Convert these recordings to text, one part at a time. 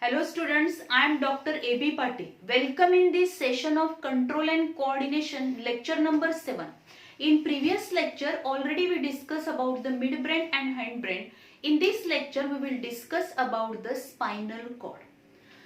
Hello students, I am Dr. A.B. Patil. Welcome in this session of Control and Coordination, lecture number 7. In previous lecture, already we discussed about the midbrain and hindbrain. In this lecture, we will discuss about the spinal cord.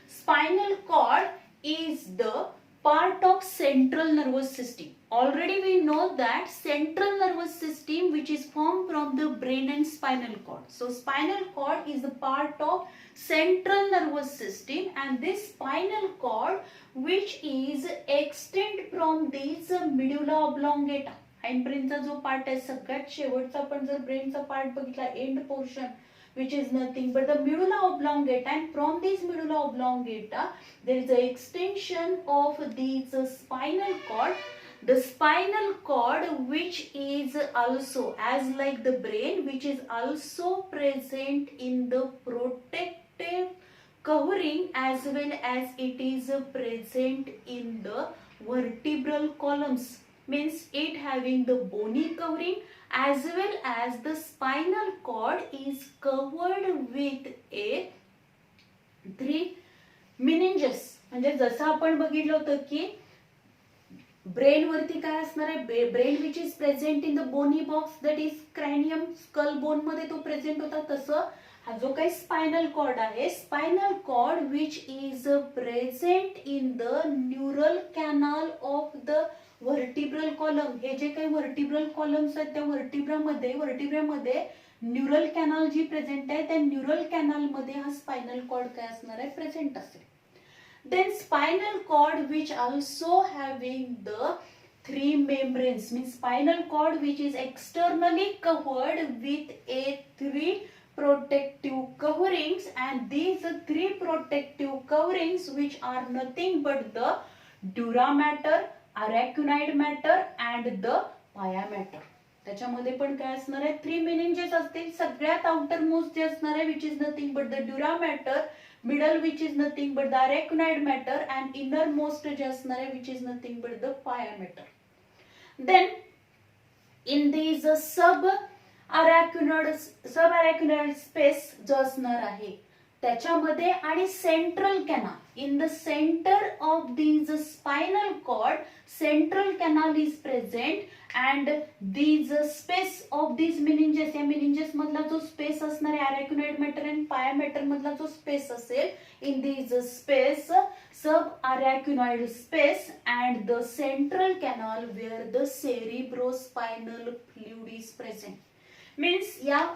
Spinal cord is the part of central nervous system. Already we know that central nervous system which is formed from the brain and spinal cord. So spinal cord is the part of central nervous system, and this spinal cord which is extend from this medulla oblongata. हाइंडब्रेनचा जो part आहे सगळ्यात शेवटचा, पण जर ब्रेनचा part बघितला end portion which is nothing but the medulla oblongata, and from this medulla oblongata there is an extension of this spinal cord. The spinal cord which is also as like the brain, which is also present in the protective covering as well as it is present in the vertebral columns, means it having the bony covering as well as the spinal cord is covered with a 3 meninges. म्हणजे जसं आपण बघितलं होतं की brain वरती काय असणार आहे, brain which is present in the bony box, that is cranium skull bone मध्ये तो प्रेझेंट होता, तसं हा जो काही स्पायनल कॉर्ड आहे, spinal cord which is present in the neural canal of the vertebral column. हे जे काही व्हर्टिब्रल कॉलम्स आहेत त्या व्हर्टिब्रामध्ये न्यूरल कॅनल जी प्रेझेंट आहे, त्या न्यूरल कॅनल मध्ये हा स्पायनल कॉर्ड काय असणार आहे, प्रेझेंट असेल. Then spinal cord which also having the 3 membranes, means spinal cord which is externally covered with a 3 protective coverings, and these 3 protective coverings which are nothing but the dura mater, arachnoid matter and the pia mater. त्याच्यामध्ये पण काय असणार आहे, 3 meninges असतील. सगळ्यात outer most जे असणार आहे which is nothing but the dura mater, middle which is nothing but the arachnoid matter, and innermost जे असणार आहे which is nothing but the pia mater. Then in these subarachnoid space जो असणार आहे त्याच्यामध्ये आणि central canal, in the centre of these spinal cord central canal is present, and these space of these meninges, या meninges मधला जो space असणार आहे arachnoid matter and pia mater मधला जो स्पेस असेल, in these space subarachnoid space and the central canal where the cerebrospinal fluid is present. means या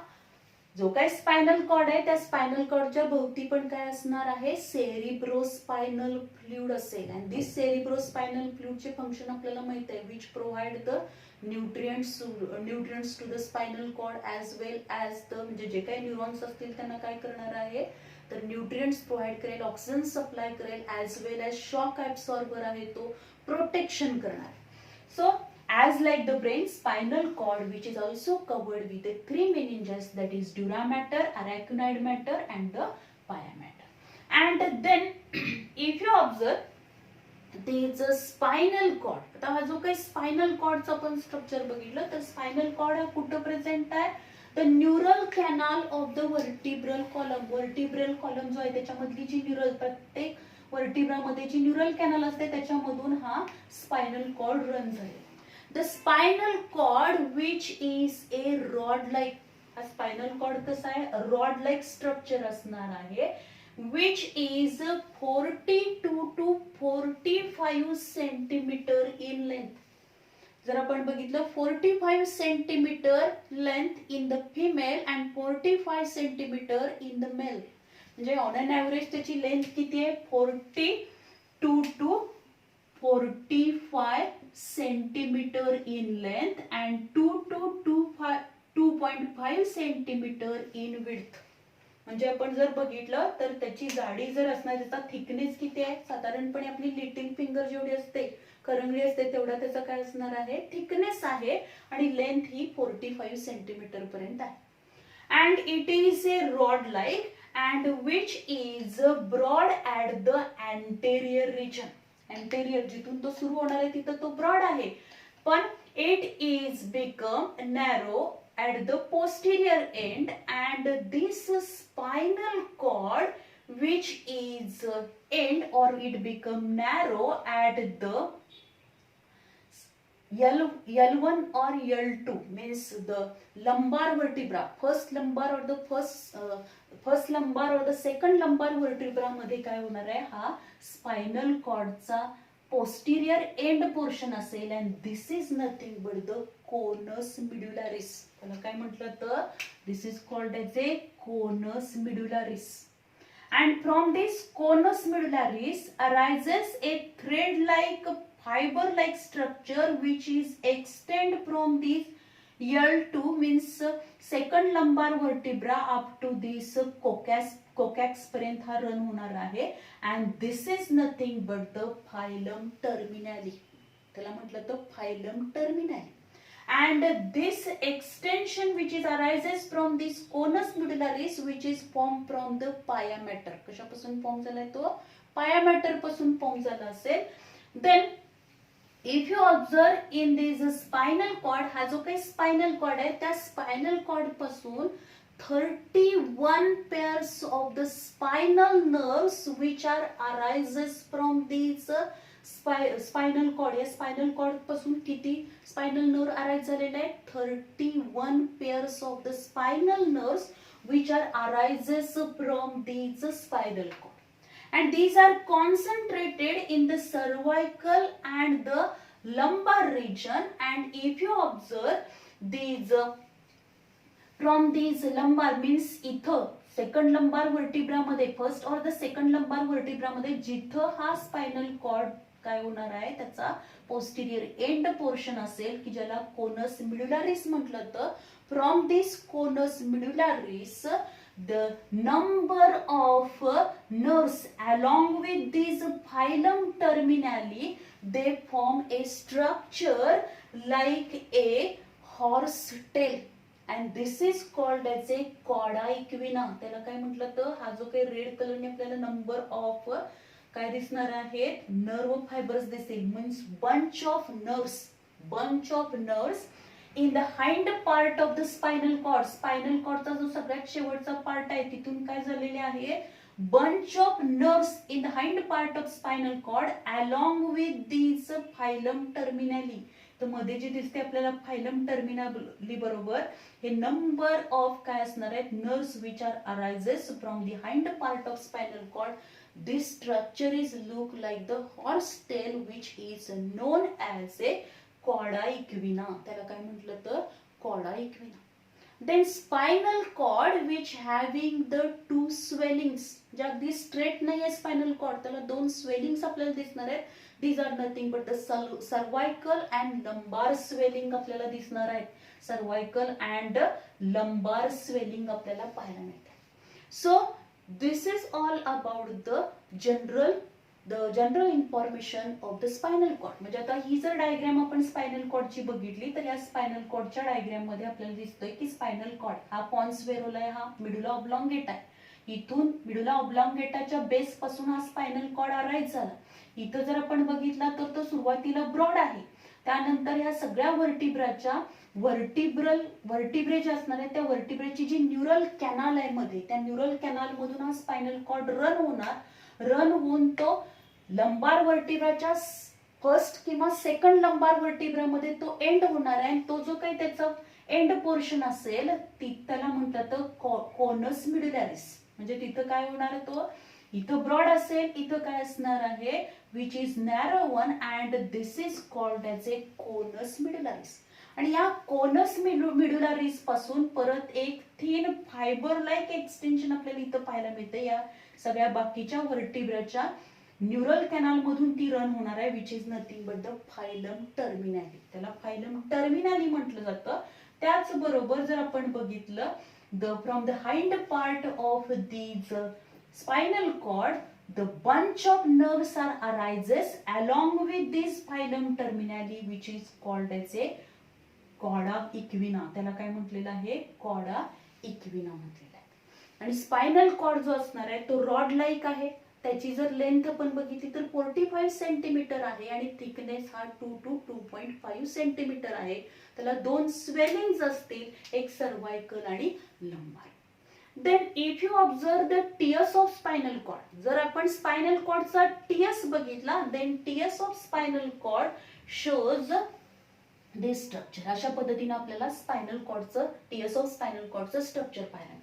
जो काही स्पायनल कॉर्ड आहे त्या स्पायनल कॉर्डच्या भोवती पण काय असणार आहे, सेरिब्रोस्पायनल फ्लुइड असेल. अँड दिस सेरिब्रोस्पायनल फ्लुइडचे फंक्शन आपल्याला माहित आहे, which provide the nutrients to the spinal cord as well as the, म्हणजे जे काही न्यूरॉन्स असतील त्यांना काय करणार आहे, तर न्यूट्रिएंट्स प्रोव्हाइड करेल, ऑक्सिजन सप्लाय करेल, as well as shock absorber आहे तो प्रोटेक्शन करणार. So as like the brain, spinal cord which is also covered with the 3 meninges, that is dura mater, arachnoid matter and the pia mater. And then if you observe there is a spinal cord. आता हा जो काही spinal कॉर्डचा आपण structure बघितलं तर spinal cord हा कुठं present आहे, the neural canal of the vertebral column. Vertebral column जो आहे त्याच्यामधली जी न्यूरल, प्रत्येक व्हर्टिब्रामध्ये जी न्यूरल कॅनल असते त्याच्यामधून हा स्पायनल कॉर्ड रन झाले. The spinal cord which is a rod like, हा स्पायनल कॉर्ड कसा आहे, रॉड लाईक स्ट्रक्चर असणार आहे, which is 42 to 45 centimetre in length. जर आपण बघितलं 45 centimetre length in the female and 45 centimetre in the male, म्हणजे ऑन एन ॲव्हरेज त्याची लेंथ किती आहे, 42 to 45 centimetre in length and 2 to 2.5 centimetre in width. म्हणजे आपण जर बघितलं तर त्याची जाडी जर असणार, त्याचा थिकनेस किती आहे, साधारणपणे आपली लिटिल फिंगर जेवढी असते, करंगळी असते तेवढा त्याचा काय असणार आहे, थिकनेस आहे, आणि लेंथ ही 45 सेंटीमीटर पर्यंत आहे. And it is a rod like and which is broad at the anterior region. Anterior जिथून तो सुरू होणार आहे तिथं तो ब्रॉड आहे, पण it is become narrow at the posterior end, and this spinal cord which is end or it become narrow at the L1 or L2 means the lumbar vertebra, first lumbar or the first lumbar or the second lumbar vertebra मध्ये काय होणार आहे, हा spinal कॉर्डचा posterior end portion असेल and this is nothing but the conus medullaris. त्याला काय म्हटलं तर this is called as a conus medullaris. And from this conus medullaris arises a thread-like fiber-like structure which is extend from this L2 means second lumbar vertebra up to this coccix पर्यंत हा run होणार आहे and this is nothing but the phylum terminale. त्याला म्हटलं तर phylum terminale. And this extension which is arises from this conus medullaris which is formed from the pia mater. कशापासून form झालाय तो pia mater पासून form झाला असेल. Then if you observe in this spinal cord, हा जो काही spinal cord आहे त्या spinal cord पासून 31 pairs of the spinal nerves which are arises from these spinal cord. या स्पायनल कॉर्ड पासून किती स्पायनल नर्व अराइज झालेले आहेत 31 pairs of the spinal nerves which are arises from these spinal cord and these are concentrated in the cervical and the lumbar region. And if you observe these from these lumbar means इथं second lumbar vertebra मध्ये first और the second lumbar vertebra मध्ये जिथं हा spinal cord काय होणार आहे त्याचा पोस्टीरियर एंड पोर्शन असेल की ज्याला कोनस मिड्युलारिस म्हटलं तर from this conus medullaris the number of nerves along with these phylum terminali they form a structure like a horse tail and this is called as a cauda equina. त्याला काय म्हटलं तर हा जो काही red कलरने आपल्याला नंबर ऑफ काय दिसणार आहेत नर्व फायबर्स दिसेल means bunch of nerves in the hind part of the spinal cord. Spinal कॉर्डचा जो सगळ्यात शेवटचा पार्ट आहे तिथून काय झालेले आहे bunch of nerves in the hind part of spinal cord along with these phylum terminali. तर मध्ये जे दिसते आपल्याला फायलम टर्मिनली बरोबर हे नंबर ऑफ काय असणार आहेत nerves which are arises from the hind part of spinal cord. This structure is look like the horse tail which is known as a cauda equina. त्याला काय म्हटलं तर cauda equina. Then spinal cord which having the two swellings. जे अगदी straight नाही आहे spinal cord त्याला दोन स्वेलिंग्स आपल्याला दिसणार आहेत. These are nothing but the cervical and lumbar swelling आपल्याला दिसणार आहेत. Cervical and lumbar swelling आपल्याला पाहायला मिळते. So this is all about the general information of the spinal cord. म्हणजे आता ही जर डायग्राम आपण स्पायनल कॉर्डची बघितली तर या स्पायनल कॉर्डच्या डायग्राम मध्ये आपल्याला दिसतोय की स्पायनल कॉर्ड हा पॉन्स वेरोला आहे हा मिडुला ऑब्लॉंगेट आहे. इथून मिडुला ऑब्लॉंगेटाच्या बेस पासून हा स्पायनल कॉर्ड अराइज झाला. इथं जर आपण बघितला तर तो सुरुवातीला ब्रॉड आहे. त्यानंतर या सगळ्या वर्टिब्राच्या वर्टिब्रे जे असणार आहे त्या वर्टिब्रेची जी न्यूरल कॅनाल आहे मध्ये त्या न्यूरल कॅनाल मधून हा स्पायनल कॉर्ड रन होऊन तो लंबार वर्टिब्राच्या फर्स्ट किंवा सेकंड लंबार वर्टिब्रा मध्ये तो एंड होणार आहे. तो जो काही त्याचा एंड पोर्शन असेल त्याला म्हणतात कोनस मिड्युलारिस. म्हणजे तिथं काय होणार आहे तो इथं ब्रॉड असेल इथं काय असणार आहे which is narrow one and this is called as a conus medullaris. आणि या कोनस मिड्युलारिस पासून परत एक थिन फायबर लाईक एक्सटेन्शन आपल्याला इथं पाहायला मिळते. या सगळ्या बाकीच्या वर्टिब्राच्या न्यूरल कॅनाल मधून ती रन होणार आहे which is nothing but the filum terminale. त्याला फायलम टर्मिनाली म्हटलं जातं. त्याचबरोबर जर आपण बघितलं from the hind part of these spinal cord the bunch of nerves are arises along with this phylum terminali which is called as a cauda equina. त्याला काय म्हटलेलं आहे cauda equina म्हटलेलं आहे. आणि स्पायनल कॉर्ड जो असणार आहे तो रॉड लाईक आहे. त्याची जर लेंथ आपण बघितली तर 45 सेंटीमीटर आहे आणि थिकनेस हा 2 to 2.5 सेंटीमीटर आहे. त्याला दोन स्वेलिंग्स असतील एक सर्वायकल आणि lumbar. Then if you observe the TS of spinal cord, जर आपण स्पायनल कॉर्डचा टीएस बघितला, then TS of spinal cord shows this structure. अशा पद्धतीने आपल्याला स्पायनल कॉर्डचं, टीएस ऑफ स्पायनल कॉर्डचं स्ट्रक्चर पाहायला.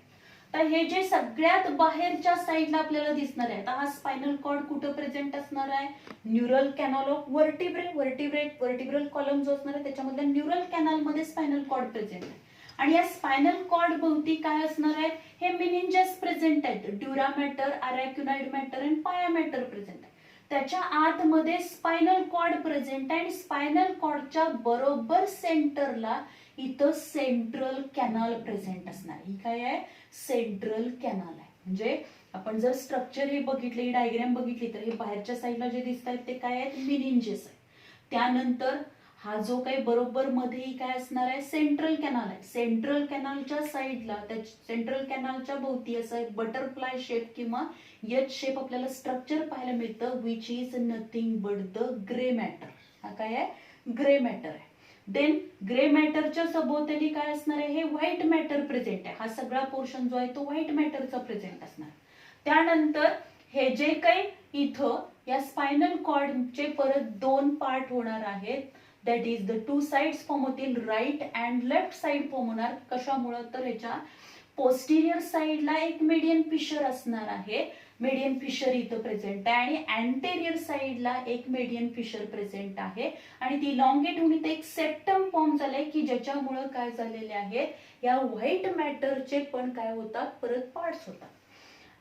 तर हे जे सगळ्यात बाहेरच्या साईडला आपल्याला दिसणार आहे, तर हा स्पायनल कॉर्ड कुठं प्रेझेंट असणार आहे, neural canal of vertebral column जो असणार आहे त्याच्यामधल्या न्यूरल कॅनल मध्ये स्पायनल कॉर्ड प्रेझेंट आहे. आणि या स्पायनल कॉर्ड भोवती काय असणार आहे, हे मेनिंजेस प्रेझेंट आहेत, ड्युरा मॅटर, अरॅक्युनाइड मॅटर आणि पाया मॅटर प्रेझेंट आहे. त्याच्या आतमध्ये स्पायनल कॉर्ड प्रेझेंट आहे आणि स्पायनल कॉर्डच्या बरोबर सेंटरला इथं सेंट्रल कॅनल प्रेझेंट असणार. ही काय आहे, सेंट्रल कॅनल आहे. म्हणजे आपण जर स्ट्रक्चर हे बघितले, ही डायग्राम बघितली, तर हे बाहेरच्या साईडला जे दिसत आहेत ते काय आहेत, मेनिंजेस आहे. त्यानंतर हा जो काही बरोबर मध्ये काय असणार आहे, सेंट्रल कॅनल आहे. सेंट्रल कॅनलच्या साईडला, सेंट्रल कॅनलच्या भोवती असं बटरफ्लाय शेप किंवा एच शेप आपल्याला स्ट्रक्चर पाहायला मिळतं, which is nothing but the grey matter. हा काय आहे, ग्रे मॅटर आहे. देन ग्रे मॅटरच्या सभोवताली काय असणार आहे, हे व्हाईट मॅटर प्रेझेंट आहे. हा सगळा पोर्शन जो आहे तो व्हाईट मॅटरचा प्रेझेंट असणार. त्यानंतर हे जे काही इथं या स्पायनल कॉर्डचे परत दोन पार्ट होणार आहेत, that is the two sides form होतील, right and left side form होणार. कशामुळे, तर ह्याच्या पोस्टिरियर साइडला एक मीडियन फिशर असणार आहे, मीडियन फिशर इथं प्रेझेंट आहे, आणि अँटेरियर साइडला एक मीडियन फिशर प्रेझेंट आहे. आणि ती लॉंगेट होऊन इथे एक सेप्टम फॉर्म झालाय की ज्याच्यामुळे काय झालेले आहे, या व्हाईट मॅटरचे पण काय होतात, परत पार्ट्स होतात.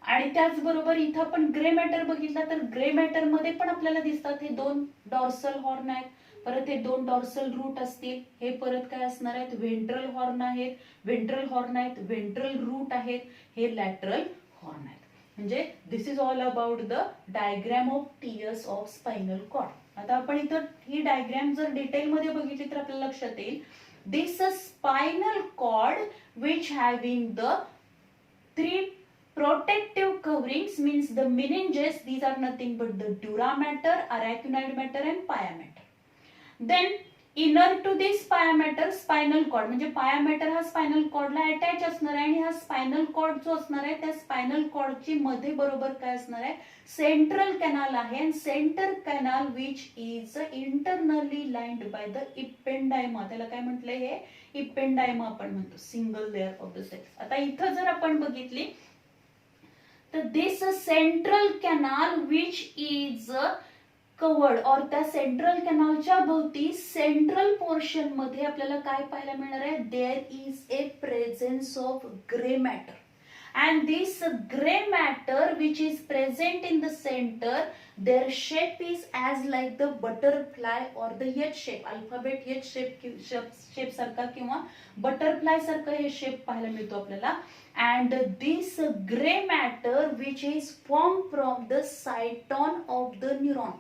आणि त्याचबरोबर इथं आपण ग्रे मॅटर बघितला, तर ग्रे मॅटर मध्ये पण आपल्याला दिसतात हे दोन डॉर्सल हॉर्न आहेत, परत हे दोन डॉर्सल रूट असतील, हे परत काय असणार आहेत, व्हेंट्रल हॉर्न आहेत, व्हेंट्रल रूट आहेत, हे लॅटरल हॉर्न आहेत. म्हणजे this is all about the diagram of TS of spinal cord. आता आपण इथं ही डायग्राम जर डिटेल मध्ये बघितली तर आपल्याला लक्षात येईल, this spinal cord which having the three protective coverings means the meninges, these are nothing but the dura mater, arachnoid matter and pia matter. Then inner to this pia matter spinal cord, म्हणजे pia matter हा spinal कॉर्डला attach असणार आहे, आणि हा spinal cord जो असणार आहे त्या स्पायनल कॉर्डची मध्ये बरोबर काय असणार आहे, सेंट्रल कॅनल आहे, आणि center canal which is internally lined by the ependyma. त्याला काय म्हटलंय, हे इपेंडायमा आपण म्हणतो, single layer of the cells. आता इथं जर आपण बघितली तर this central canal which is covered, और त्या सेंट्रल कॅनलच्या भोवती सेंट्रल पोर्शन मध्ये आपल्याला काय पाहायला मिळणार आहे, there is a presence of grey matter. And this gray matter which is present in the center, their shape is as like the butterfly or the H shape, alphabet H shape सारखा किंवा butterfly सारखं हे shape पाहायला मिळतो आपल्याला. And this gray matter which is formed from the cyton of the neuron.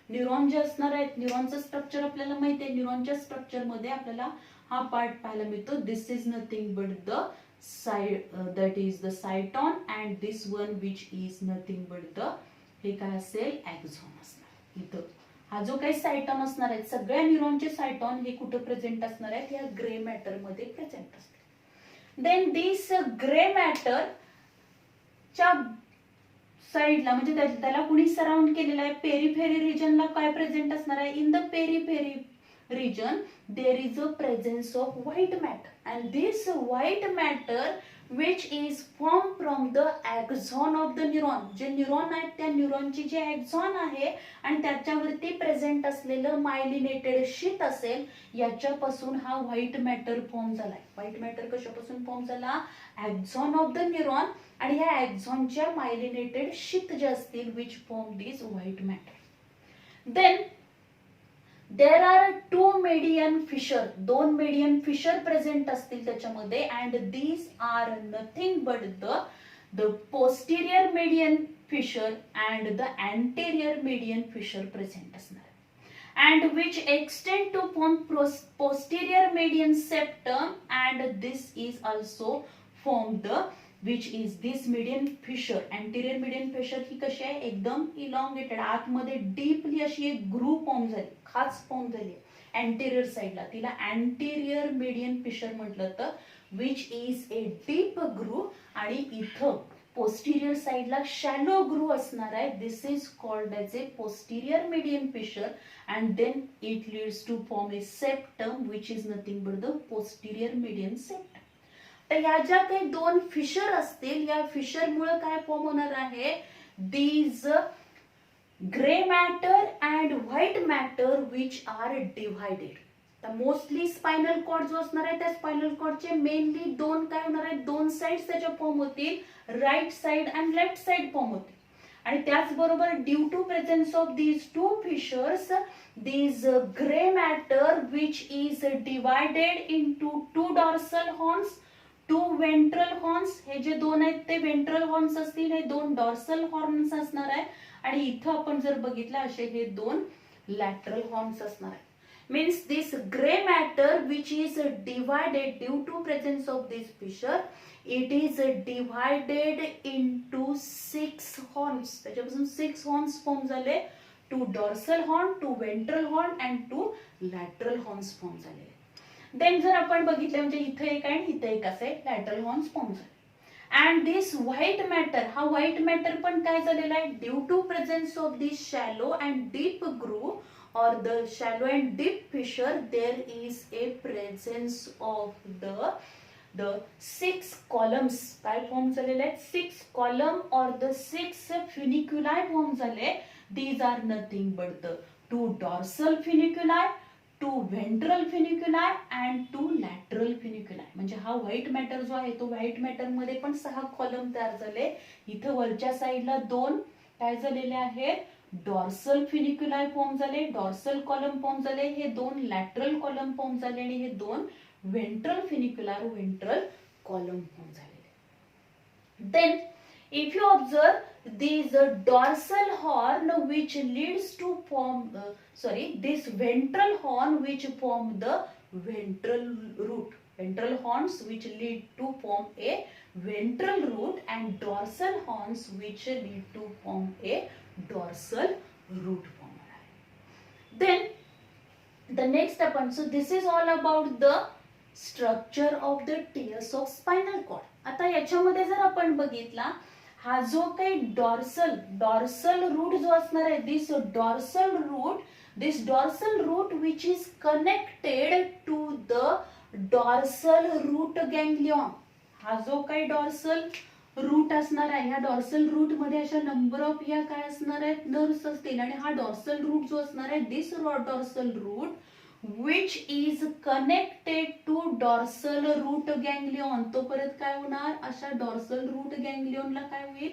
Neuron जे असणार आहेत, न्यूरॉनचं स्ट्रक्चर आपल्याला माहिती आहे, न्यूरॉनच्या स्ट्रक्चर मध्ये आपल्याला हा पार्ट पाहायला मिळतो. This is nothing but the that is the cyton, and this one which is nothing but the, हे काय असेल, एक्झॉन असणार. इथं हा जो काही सायटॉन असणार आहे, सगळ्या न्यूरॉनचे सायटॉन हे कुठे प्रेझेंट असणार आहेत, या ग्रे मॅटर मध्ये प्रेझेंट असतील. देन दिस ग्रे मॅटर च्या साईडला, म्हणजे त्याला कुणी सराउंड केलेला आहे, पेरिफेरी रिजनला काय प्रेझेंट असणार आहे, in the periphery region there is a presence of white matter, and this white matter which is formed from the axon of the neuron. जे न्यूरॉन आहेत त्या न्यूरॉनची जे एक्झॉन आहे आणि त्याच्यावरती प्रेझेंट असलेलं मायलिनेटेड शीट असेल, याच्यापासून हा व्हाईट मॅटर फॉर्म झालाय. व्हाईट मॅटर कशापासून फॉर्म झाला, एक्झॉन ऑफ द न्यूरॉन, आणि ह्या एक्झॉनच्या मायलिनेटेड शीट जे असतील which form this white matter. Then there are two median fissure, दोन median fissure present असतील त्याच्यामध्ये, and these are nothing but the posterior median fissure and the anterior median fissure present असणार, and which extend to form posterior median septum, and this is also form the which is this median fissure. anterior median fissure ही कशी आहे, एकदम elongated, आतमध्ये deeply अशी एक groove form झाली, खास form झाली अँटेरियर साइडला, तिला अँटेरियर मीडियन फिशर म्हटलं तर which is a deep groove आणि इथं पोस्टिरियर साइडला शॅलो ग्रूव असणार आहे. This is called as a posterior median fissure and then it leads to form a septum which is nothing but the posterior median septum. तर या ज्या काही दोन फिशर असतील या फिशर मुळे काय फॉर्म होणार आहे, these gray matter and white matter which are divided. तर मोस्टली स्पायनल कॉर्ड जो असणार आहे त्या स्पायनल कॉर्डचे मेनली दोन काय होणार आहेत, दोन साइड्स त्याच्या फॉर्म होतील, right side and left side form होतील. आणि त्याचबरोबर due to presence of these two fissures these gray matter which is divided into two dorsal horns, two ventral horns. हे जे दोन आहेत ते वेंट्रल हॉर्न्स असतील, हे दोन डॉर्सल हॉर्न्स असणार आहे. आणि इथं आपण जर बघितलं असे हे दोन लॅटरल हॉर्न्स असणार आहे. Means this grey matter which is divided due to presence of this fissure, it is divided into 6 horns. त्याच्यापासून 6 हॉर्न्स फॉर्म झाले, 2 dorsal horn, 2 ventral horn and 2 lateral horns form झाले. देन जर आपण बघितलं म्हणजे इथे एक आहे इथे एक असे लॅटरल हॉर्न्स फॉर्म झाले. अँड दिस व्हाईट मॅटर, हा व्हाईट मॅटर पण काय झालेला आहे, due to presence of this shallow and deep groove or the shallow and deep fissure, there is a presence of the 6 columns. काय form झालेले आहेत, 6 column or the 6 funiculi form झाले. These are nothing but the 2 dorsal funiculi, 2 ventral funiculi and 2 lateral funiculi. म्हणजे हा white matter जो आहे तो white matter मध्ये पण 6 कॉलम तयार झाले. इथं वरच्या साईडला 2 काय झालेले आहेत, डॉर्सल फिनिक्युलाय फॉर्म झाले, डॉर्सल कॉलम फॉर्म झाले, हे 2 लॅटरल कॉलम फॉर्म झाले आणि हे 2 ventral funicular ventral column form झालेले. Then if you observe these dorsal horn which leads to form this ventral horn which form the ventral root, ventral horns which lead to form a ventral root and dorsal horns which lead to form a dorsal root form. Then the step आपण, so this is all about the structure of the tiers of spinal cord. आता याच्यामध्ये जर आपण बघितला हा जो काही dorsal route जो असणार आहे, this dorsal root which is connected to the dorsal root ganglion. हा जो काही डॉर्सल रूट असणार आहे, ह्या डॉर्सल रूट मध्ये अशा नंबर ऑफ ह्या काय असणार आहेत, नर्व्स असतील. आणि हा डॉर्सल रूट जो असणार आहे, this dorsal root which is connected to dorsal root ganglion, तो परत काय होणार, अशा डॉर्सल रूट गँग्लियॉन ला काय होईल,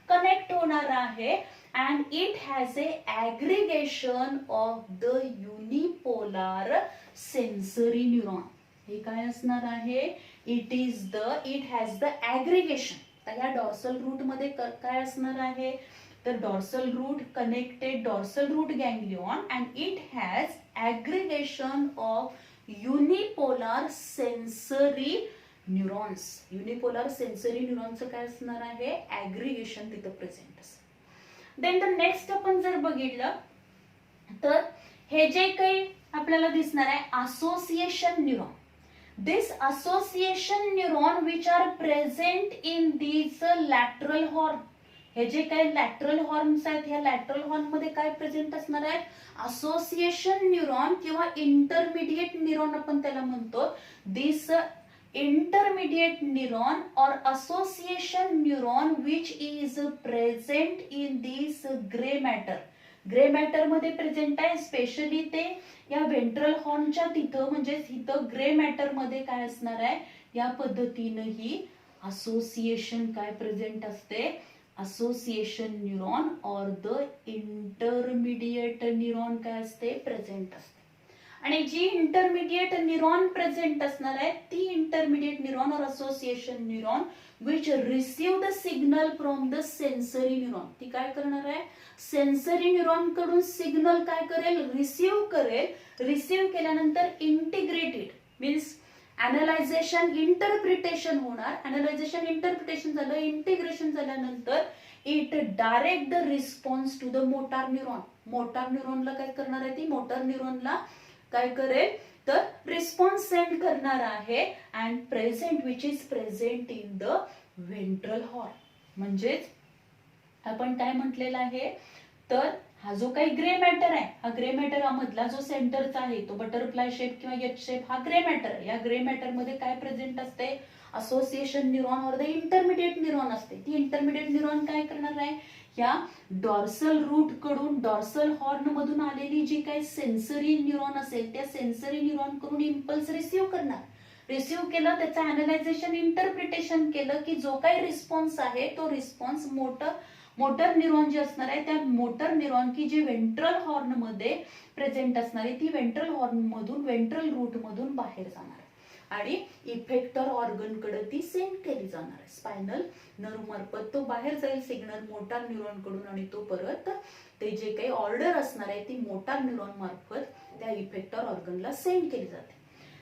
कनेक्ट होणार आहे. and it has a aggregation of the unipolar sensory neuron. हे काय असणार आहे, it has the aggregation. तर या डॉर्सल रूट मध्ये काय असणार आहे, तर dorsal root connected dorsal root ganglion and it has aggregation of unipolar sensory neurons. unipolar sensory neurons काय असणार आहे, aggregation तिथं प्रेझेंट असेल. देन द नेक्स्ट आपण जर बघितलं तर हे जे काही आपल्याला दिसणार आहे association neuron. This association neuron which are present in this lateral horn. हे जे काही लॅटरल हॉर्न्स आहेत, ह्या लॅटरल हॉर्न मध्ये काय प्रेझेंट असणार आहेत, असोसिएशन न्यूरॉन किंवा इंटरमिडिएट न्यूरॉन आपण त्याला म्हणतो. दिस इंटरमिडिएट न्यूरॉन और association neuron which is present in this grey matter. Grey matter मध्ये प्रेझेंट आहे, स्पेशली ते या वेंट्रल हॉर्नच्या तिथं, म्हणजे इथं ग्रे मॅटर मध्ये काय असणार आहे, या पद्धतीनं ही असोसिएशन काय प्रेझेंट असते, असोसिएशन न्यूरॉन और द इंटरमिडिएट न्यूरॉन काय असते, प्रेझेंट असते. आणि जी इंटरमिडिएट न्यूरॉन प्रेझेंट असणार आहे ती इंटरमिडिएट न्यूरॉन और association neuron which receive the signal from the sensory neuron. ती काय करणार आहे, सेन्सरी न्यूरॉन कडून सिग्नल काय करेल, रिसीव करेल. रिसीव केल्यानंतर इंटिग्रेटेड मीन्स अनालायझेशन इंटरप्रिटेशन होणार. अनालायझेशन इंटरप्रिटेशन झालं, इंटिग्रेशन झाल्यानंतर it direct the response to the motor neuron. Motor न्यूरॉनला काय करणार आहे ती, मोटार न्यूरॉनला काय करेल तर रिस्पॉन्स सेंड करणार आहे and present which is present in the ventral horn. म्हणजेच आपण काय म्हटलेलं आहे तर हा जो काही ग्रे मॅटर आहे, हा ग्रे मॅटर मधला जो सेंटरचा आहे तो बटरफ्लाय शेप किंवा एच शेप हा ग्रे मॅटर आहे. या ग्रे मॅटर मध्ये काय प्रेझेंट असते असोसिएशन न्यूरॉन और द इंटरमिडिएट न्यूरॉन असते. ती इंटरमिडिएट न्यूरॉन काय करणार आहे या डॉर्सल रूट कडून डॉर्सल हॉर्न मधून आलेली जी काही सेन्सरी न्यूरॉन असेल त्या सेन्सरी न्यूरॉन कडून इम्पल्स रिसिव्ह करणार. रिसिव्ह केलं त्याचं अनालायझेशन इंटरप्रिटेशन केलं की जो काही रिस्पॉन्स आहे तो रिस्पॉन्स मोटर न्यूरॉन जे असणार आहे त्या मोटर न्यूरॉन की जी व्हेंट्रल हॉर्न मध्ये प्रेझेंट असणार आहे ती व्हेंट्रल हॉर्न मधून व्हेंट्रल रूट मधून बाहेर जाणार आहे आणि इफेक्टर ऑर्गन कडे ती सेंड केली जाणार आहे. स्पायनल नर्व मार्फत तो बाहेर जाईल सिग्नल मोटार न्यूरॉन कडून आणि तो परत ते जे काही ऑर्डर असणार आहे ती मोटार न्यूरॉन मार्फत त्या इफेक्टर ऑर्गनला सेंड केली जाते.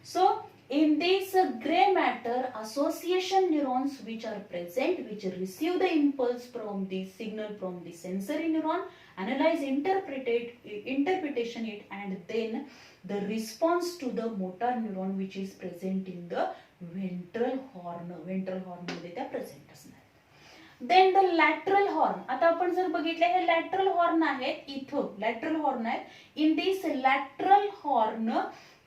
So in this gray matter association neurons which are present which receive the impulse from the signal from the sensory neuron, analyze interpretation it and then the response to the motor neuron which is present in the ventral horn मध्ये त्या present असणार. Then the lateral horn. आता आपण जर बघितलं हे lateral horn आहेत, इथं लॅटरल हॉर्न आहेत. In this lateral horn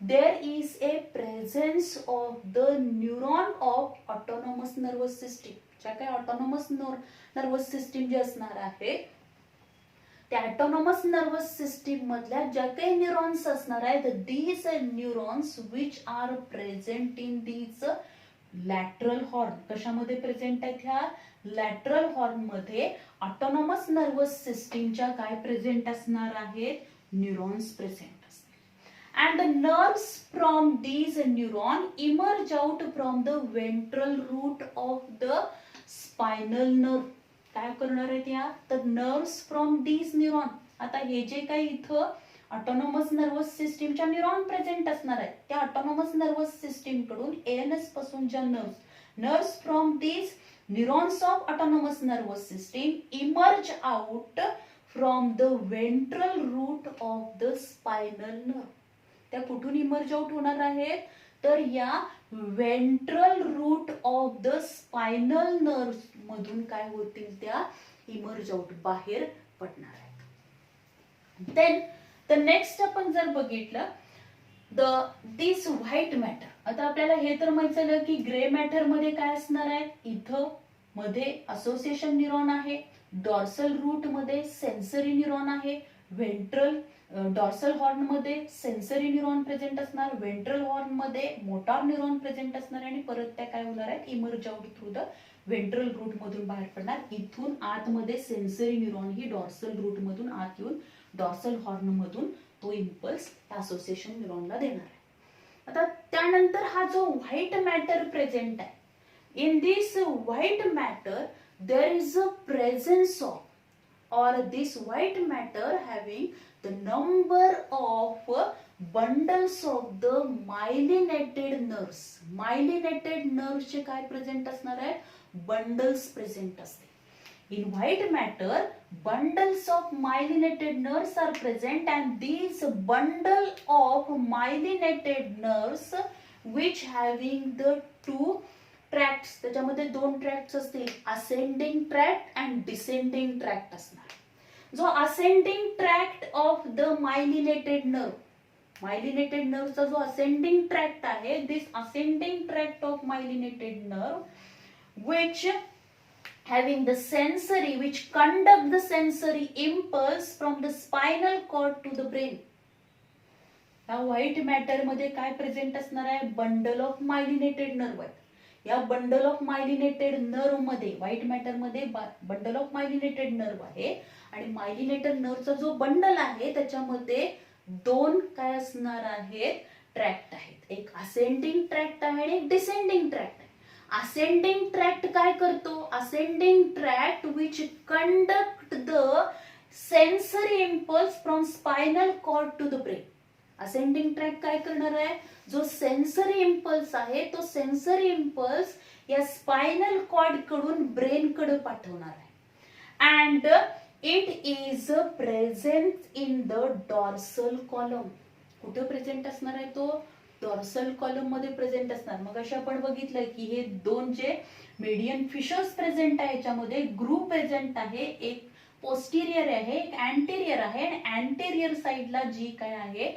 there is a presence of the neuron of autonomous nervous system. ज्या काही ऑटोनॉमस नर्वस सिस्टीम जे असणार आहे त्या ऑटोनॉमस नर्वस सिस्टीम मधल्या ज्या काही न्यूरॉन्स असणार आहेत these neurons which are present in these lateral horn. कशामध्ये प्रेझेंट आहेत ह्या लॅटरल हॉर्न मध्ये ऑटोनॉमस नर्वस सिस्टीमच्या काय प्रेझेंट असणार आहेत neurons present. And the nerves from these neuron emerge out from the ventral root of the spinal nerve. काय करणार आहेत या तर nerves from these neuron. आता हे जे काही इथं ऑटोनॉमस नर्वस सिस्टीमच्या न्यूरॉन प्रेझेंट असणार आहेत त्या ऑटोनॉमस नर्वस सिस्टीम कडून एएनएस पासून ज्या nerves from these neurons of autonomous nervous system emerge out from the ventral root of the spinal nerve. त्या कुठून इमर्ज आउट होणार आहेत तर या ventral root of the spinal nerve मधून काय होतील त्या इमर्ज आउट बाहेर पडणार आहेत. देन द नेक्स्ट आपण जर बघितलं दिस व्हाईट मॅटर. आता आपल्याला हे तर माहित झालं की ग्रे मॅटर मध्ये काय असणार आहे इथं मध्ये असोसिएशन न्यूरॉन आहे, डॉर्सल रूट मध्ये सेन्सरी न्यूरॉन आहे, व्हेंट्रल डॉर्सल हॉर्न मध्ये सेन्सरी न्यूरॉन प्रेझेंट असणार, व्हेंट्रल हॉर्न मध्ये मोटार न्यूरॉन प्रेझेंट असणार आणि परत त्या काय होणार आहेत emerge out through the ventral root मधून बाहेर पडणार. इथून आतमध्ये सेन्सरी न्यूरॉन ही डॉर्सल रूट मधून आत येऊन डॉर्सल हॉर्न मधून तो इम्पल्स असोसिएशन न्यूरॉनला देणार आहे. आता त्यानंतर हा जो व्हाईट मॅटर प्रेझेंट आहे in this white matter there is a presence of or this white matter having the number of bundles of the myelinated nerves. Myelinated nerves चे काय प्रेझेंट असणार आहे बंडल्स प्रेझेंट असते. In white matter bundles of myelinated nerves are present and these bundle of myelinated nerves which having the two tracts त्याच्यामध्ये दोन tracts असतील ascending tract and descending tract असणार. जो ascending tract of the myelinated नर्वचा जो ascending tract आहे this ascending tract of myelinated nerve which having the sensory which conduct the sensory impulse from the spinal cord to the brain. या white matter मध्ये काय present असणार आहे bundle of myelinated nerve आहे. या bundle of myelinated nerve मध्ये white matter मध्ये bundle of myelinated nerve आहे आणि मायलिनेटेड नर्वचा जो बंडल आहे त्याच्यामध्ये दोन काय असणार आहेत ट्रॅक्ट आहेत. एक असेंडिंग ट्रॅक्ट आहे आणि एक डिसेंडिंग ट्रॅक्ट आहे. असेंडिंग ट्रॅक्ट काय करतो ascending tract which conduct the sensory impulse from spinal cord to the brain. Ascending tract काय करणार आहे जो सेन्सरी इम्पल्स आहे तो सेन्सरी इम्पल्स या स्पायनल कॉर्ड कडून ब्रेन कडे पाठवणार आहे and it is present in the dorsal column. कुठं प्रेझेंट असणार आहे तो? डॉर्सल कॉलम मध्ये प्रेझेंट असणार. मग अशा आपण बघितलं की हे दोन जे मीडियन फिशर्स प्रेझेंट आहे याच्यामध्ये ग्रुप प्रेझेंट आहे, एक पोस्टिरियर आहे, एक अँटेरियर आहे. आणि अँटेरियर साइडला जी काय आहे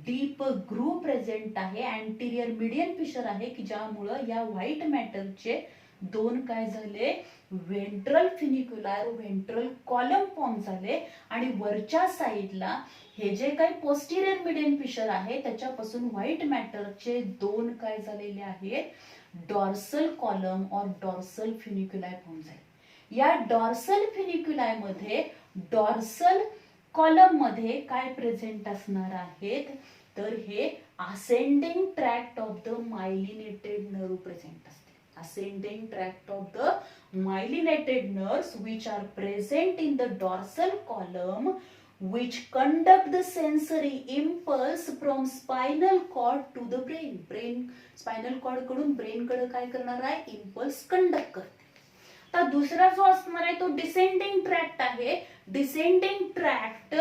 डीप ग्रुप प्रेझेंट आहे, अँटेरियर मीडियन फिशर आहे की ज्यामुळं या व्हाईट मॅटरचे दोन काय झाले व्हेंट्रल फिनिक्युलर व्हेंट्रल कॉलम फॉर्म झाले. आणि वरच्या साइडला हे जे काही पोस्टिरियर मीडियन फिशर आहे त्याच्यापासून व्हाईट मॅटरचे दोन काय झालेले आहेत डॉर्सल कॉलम और डॉर्सल फिनिक्युलाय फॉर्म झाले. या डॉर्सल फिनिक्युलाय मध्ये डॉर्सल कॉलम मध्ये काय प्रेझेंट असणार आहेत तर हे ascending tract of the myelinated nerve present असते. Ascending tract of the myelinated nerves which are present in the dorsal column which conduct the sensory impulse from spinal cord to the brain. Spinal cord कडून brain कडे काय करणार आहे impulse conduct करते. तर दुसरा जो असणार आहे तो डिसेंडिंग ट्रॅक्ट आहे. Descending tract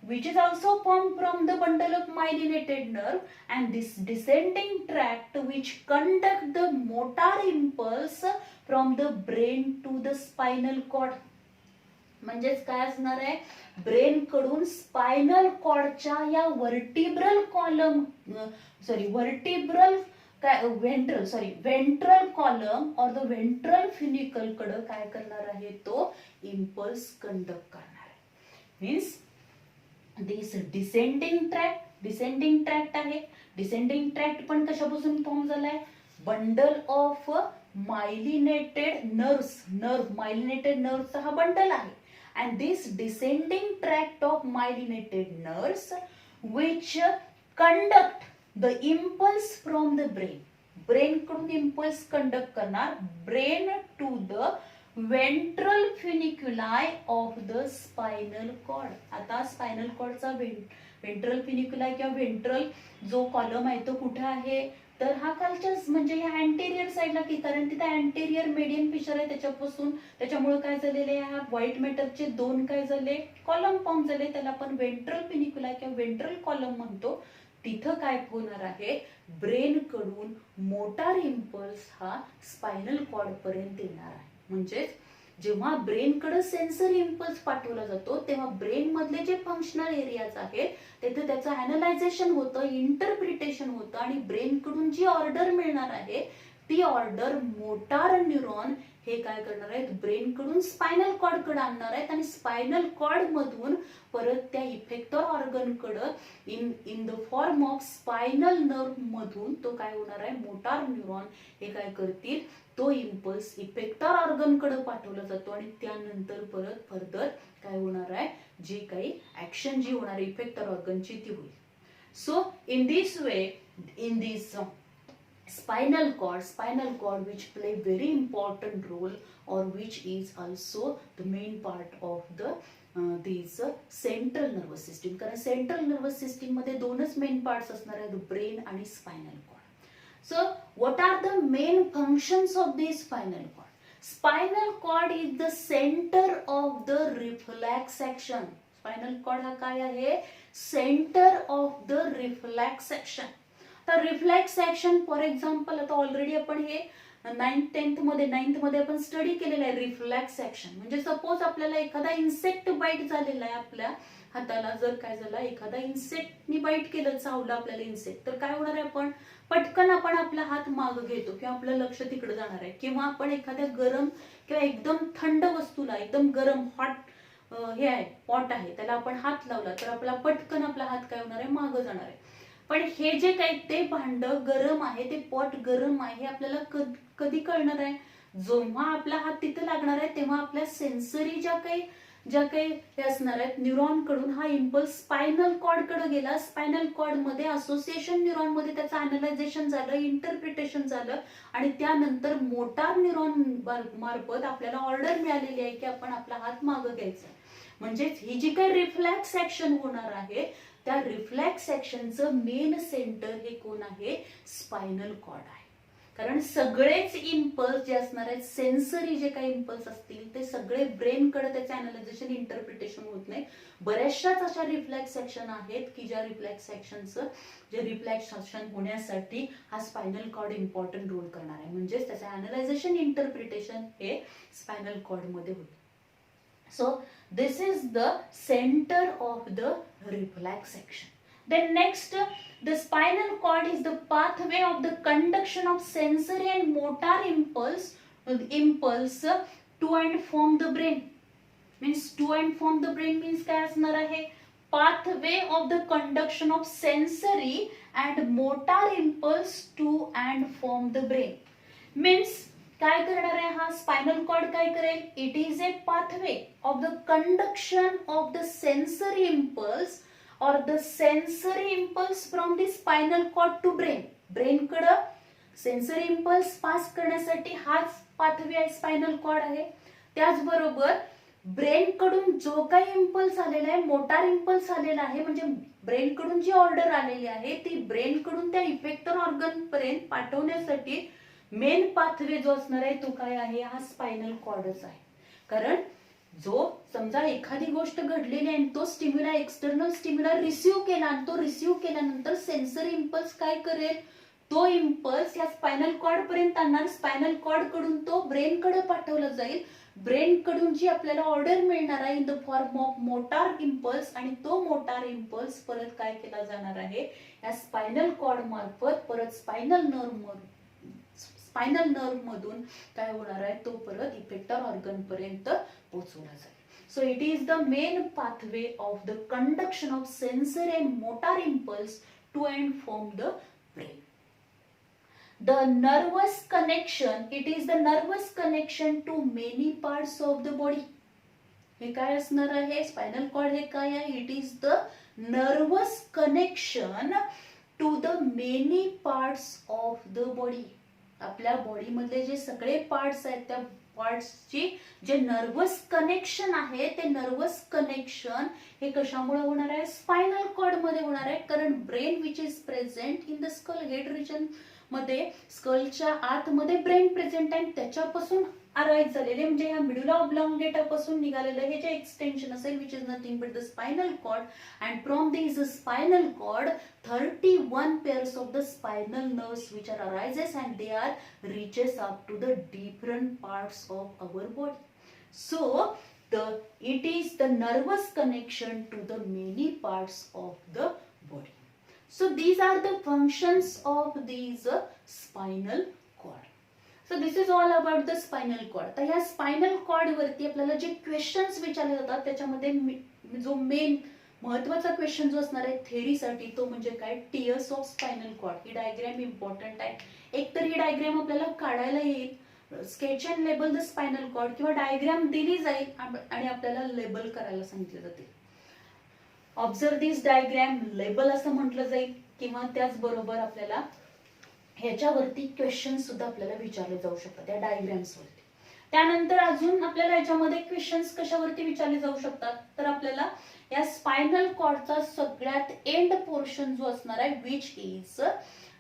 which is also formed from the bundle of myelinated nerve, and this descending tract which conduct the motor impulse from the brain to the spinal cord. म्हणजेच काय असणार आहे ब्रेन कडून spinal कॉर्डच्या या व्हर्टिब्रल column ventral column और the ventral फिनिकल कडे काय करणार आहे तो इम्पल्स कंडक्ट करणार आहे. मीन्स दिस डिसेंडिंग ट्रॅक्ट आहे. डिसेंडिंग ट्रॅक्ट पण कशापासून फॉर्म झालाय बंडल ऑफ मायलिनेटेड मायलिनेटेड नर्व्हचा हा बंडल आहे. and this descending tract of myelinated nerves which conduct the impulse from the brain कडून impulse conduct करणार brain to the ventral funiculi of the spinal cord. आता spinal कॉर्डचा ventral फिनिक्युलाय किंवा ventral जो column आहे तो कुठे आहे तर हा खालच्याच म्हणजे या अँटेरियर साइडला की कारण तिथे अँटेरियर मीडियन फिशर आहे त्याच्यामुळे काय झालेले ह्या व्हाईट मॅटरचे दोन काय झाले कॉलम फॉर्म झाले. त्याला आपण वेंट्रल फिनिक्युलाय किंवा वेंट्रल कॉलम म्हणतो. तिथं काय होणार आहे ब्रेन कडून मोटार इम्पल्स हा स्पायनल कॉर्ड पर्यंत येणार आहे. म्हणजेच जेव्हा ब्रेन कडे सेन्सरी इम्पल्स पाठवला जातो तेव्हा ब्रेन मधले जे फंक्शनल एरियाज आहेत तिथे त्याचं अॅनालायझेशन होतं, इंटरप्रिटेशन होतं आणि ब्रेन कडून जी ऑर्डर मिळणार आहे ती ऑर्डर मोटार न्यूरॉन हे काय करणार आहेत ब्रेन कडून स्पायनल कॉर्ड कडे आणणार आहेत आणि स्पायनल कॉर्ड मधून परत त्या इफेक्टर ऑर्गन कडे in the form of spinal nerve मधून तो काय होणार आहे मोटार न्यूरॉन हे काय करतील तो इम्पल्स इफेक्टर ऑर्गन कडे पाठवला जातो आणि त्यानंतर परत फर्दर काय होणार आहे जी काही ऍक्शन जी होणार आहे इफेक्टर ऑर्गनची ती होईल. So in this way in this spinal cord which play very important role or which is also the main part of the these central nervous system. कारण सेंट्रल नर्वस सिस्टीम मध्ये दोनच main parts असणार आहेत brain आणि spinal cord. So what are the main functions of this spinal cord? Spinal cord is the center of the reflex action. Spinal cord हा काय आहे center of the reflex action. तर reflex action for example आता already आपण हे 9th मध्ये आपण study केलेलं आहे. रिफ्लेक्स ऍक्शन म्हणजे सपोज आपल्याला एखादा इन्सेक्ट बाईट झालेला आहे आपल्या हाताला जर काय झाला एखादा इन्सेक्टनी बाईट केलं चावलं आपल्याला इन्सेक्ट तर काय होणार आहे आपण पटकन आपण आपला हात माग घेतो किंवा आपलं लक्ष तिकडे जाणार आहे किंवा आपण एखाद्या गरम किंवा एकदम थंड वस्तूला एकदम गरम हॉट हे आहे पॉट आहे त्याला आपण हात लावला तर आपला पटकन आपला हात काय होणार आहे माग जाणार आहे. पण हे जे काही ते भांड गरम आहे ते पॉट गरम आहे हे आपल्याला कधी कळणार आहे जेव्हा आपला हात तिथे लागणार आहे तेव्हा आपल्या सेन्सरी ज्या काही हे असणार आहेत न्यूरॉन कडून हा इम्पल्स स्पायनल कॉर्ड कडे गेला. स्पायनल कॉर्ड मध्ये असोसिएशन न्यूरॉन मध्ये त्याचं अॅनालायझेशन झालं, इंटरप्रिटेशन झालं आणि त्यानंतर मोटार न्यूरॉन मार्फत आपल्याला ऑर्डर मिळालेली आहे की आपण आपला हात मागे घ्यायचा. म्हणजेच ही जी काही रिफ्लेक्स ऍक्शन होणार आहे त्या रिफ्लेक्स ऍक्शनचं मेन सेंटर हे कोण आहे स्पायनल कॉर्ड आहे. कारण सगळेच इम्पल्स जे असणार आहेत, सेन्सरी जे काही इम्पल्स असतील ते सगळे ब्रेनकडे त्याचे अनालायझेशन इंटरप्रिटेशन होत नाही. बऱ्याचशाच अशा रिफ्लेक्स ऍक्शन आहेत की ज्या रिफ्लेक्स ऍक्शनचं जे रिफ्लेक्स ऍक्शन होण्यासाठी हा स्पायनल कॉर्ड इम्पॉर्टंट रोल करणार आहे. म्हणजेच त्याचं अनालायझेशन इंटरप्रिटेशन हे स्पायनल कॉर्ड मध्ये होतं. So this is the center of the reflex action. Then next, the spinal cord is the pathway of the conduction of sensory and motor impulse to and from the brain. Means to and from the brain means काय असणार आहे? Pathway of the conduction of sensory and motor impulse to and from the brain. Means काय करणार आहे हा spinal cord? काय करेल? It is a pathway of the conduction of the sensory impulse और the sensory impulse from the spinal cord to brain. Brain कडे sensory impulse pass करण्यासाठी हाच पाथवे आहे, स्पायनल कॉर्ड आहे. त्याचबरोबर ब्रेन कडून जो काही इम्पल्स आलेला आहे, मोटार इम्पल्स आलेला आहे, म्हणजे ब्रेन कडून जी ऑर्डर आलेली आहे ती ब्रेन कडून त्या इफेक्टर ऑर्गन पर्यंत पाठवण्यासाठी मेन पाथवे जो असणार आहे तो काय आहे? हा स्पायनल कॉर्डच आहे. कारण जो समजा एखादी गोष्ट घडलेली आहे तो स्टिम्युला, एक्सटर्नल स्टिम्युला रिसिव्ह केला आणि तो रिसिव्ह केल्यानंतर सेन्सरी इम्पल्स काय करेल? तो इम्पल्स या स्पायनल कॉर्ड पर्यंत आणणार. स्पायनल कॉर्ड कडून तो ब्रेन कडे पाठवला जाईल. ब्रेन कडून जी आपल्याला ऑर्डर मिळणार आहे in the form of motor impulse, आणि तो मोटार इम्पल्स परत काय केला जाणार आहे? या स्पायनल कॉर्ड मार्फत परत स्पायनल नर्व मधून काय होणार आहे? तो परत इफेक्टर ऑर्गन पर्यंत पोहोचवला जाईल. So it is the main pathway of the conduction of sensory and motor impulse to and from the brain. The nervous connection, it is the nervous connection to many parts of the body. हे काय असणार आहे? Spinal cord हे काय आहे? It is the nervous connection to the many parts of the body. आपल्या body मधले जे सगळे पार्ट्स आहेत त्या पार्ट्सची जे नर्वस कनेक्शन आहे ते नर्वस कनेक्शन हे कशामुळे होणार आहे? स्पायनल कॉर्ड मध्ये होणार आहे. कारण brain which is present in the skull head region मध्ये, स्कलच्या आतमध्ये ब्रेन प्रेझेंट आहे, त्याच्यापासून अराईज झालेले म्हणजे ह्या मिड्युला ऑब्लॉंगेटा पासून निघालेलं हे जे एक्सटेन्शन असेल which is nothing but the spinal cord, and from this spinal cord 31 pairs of the spinal nerves which are arises and they are reaches up to the different parts of our body. So it is the nervous connection to the many parts of the body. So these are the functions of these spinal cord. So this is all about the spinal cord. तर ह्या spinal cord वरती आपल्याला जे questions विचारले जातात त्याच्यामध्ये जो main महत्वाचा क्वेश्चन जो असणार आहे थेअरीसाठी तो म्हणजे काय? Tears of spinal cord. ही डायग्राम इम्पॉर्टंट आहे. एक तर ही डायग्राम आपल्याला काढायला येईल, sketch and label the spinal cord, किंवा डायग्राम दिली जाईल आणि आपल्याला लेबल करायला सांगितले जाते. ऑब्झर्व दिस डायग्राम, लेबल असं म्हटलं जाईल, किंवा त्याचबरोबर आपल्याला ह्याच्यावरती क्वेश्चन सुद्धा आपल्याला विचारले जाऊ शकतात या डायग्राम्स वरती. त्यानंतर अजून आपल्याला याच्यामध्ये क्वेश्चन्स कशावरती विचारले जाऊ शकतात? तर आपल्याला या स्पायनल कॉर्डचा सगळ्यात एंड पोर्शन जो असणार आहे which is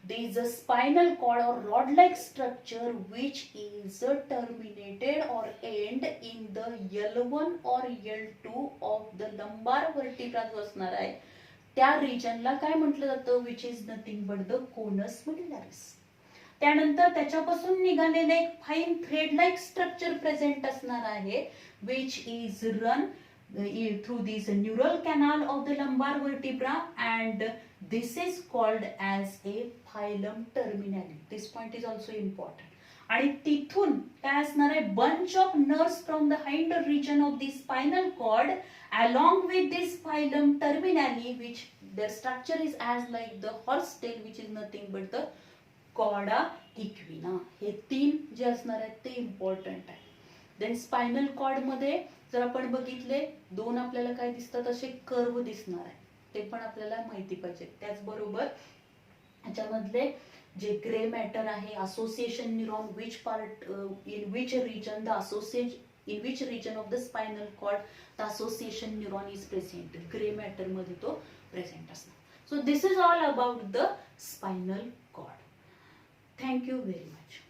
there is a spinal cord or rod like structure which is terminated or end in the L1 or L2 of the lumbar vertebra जो असणार आहे त्या रिजनला काय म्हटलं जातं? Which is nothing but the conus medullaris. त्यानंतर त्याच्यापासून निघालेले एक fine thread like structure present असणार आहे which is run through this neural canal of the lumbar vertebra, and this is called as a phylum terminale. This point is also important. आणि तिथून काय असणार आहे? bunch of nerves from the hinder region of the spinal cord along with this phylum terminale which their structure is as like the horse tail which is nothing but the cauda equina. हे तीन जे असणार आहेत ते important आहे. Then spinal cord मध्ये जर आपण बघितले दोन आपल्याला काय दिसतात? असे कर्व दिसणार आहे, ते पण आपल्याला माहिती पाहिजे. त्याचबरोबर याच्यामधले जे ग्रे मॅटर आहे, association neuron, which part in which region the association in which region of the spinal cord the association neuron is present. Grey matter मध्ये तो प्रेझेंट असणार. So this is all about the spinal cord. Thank you very much.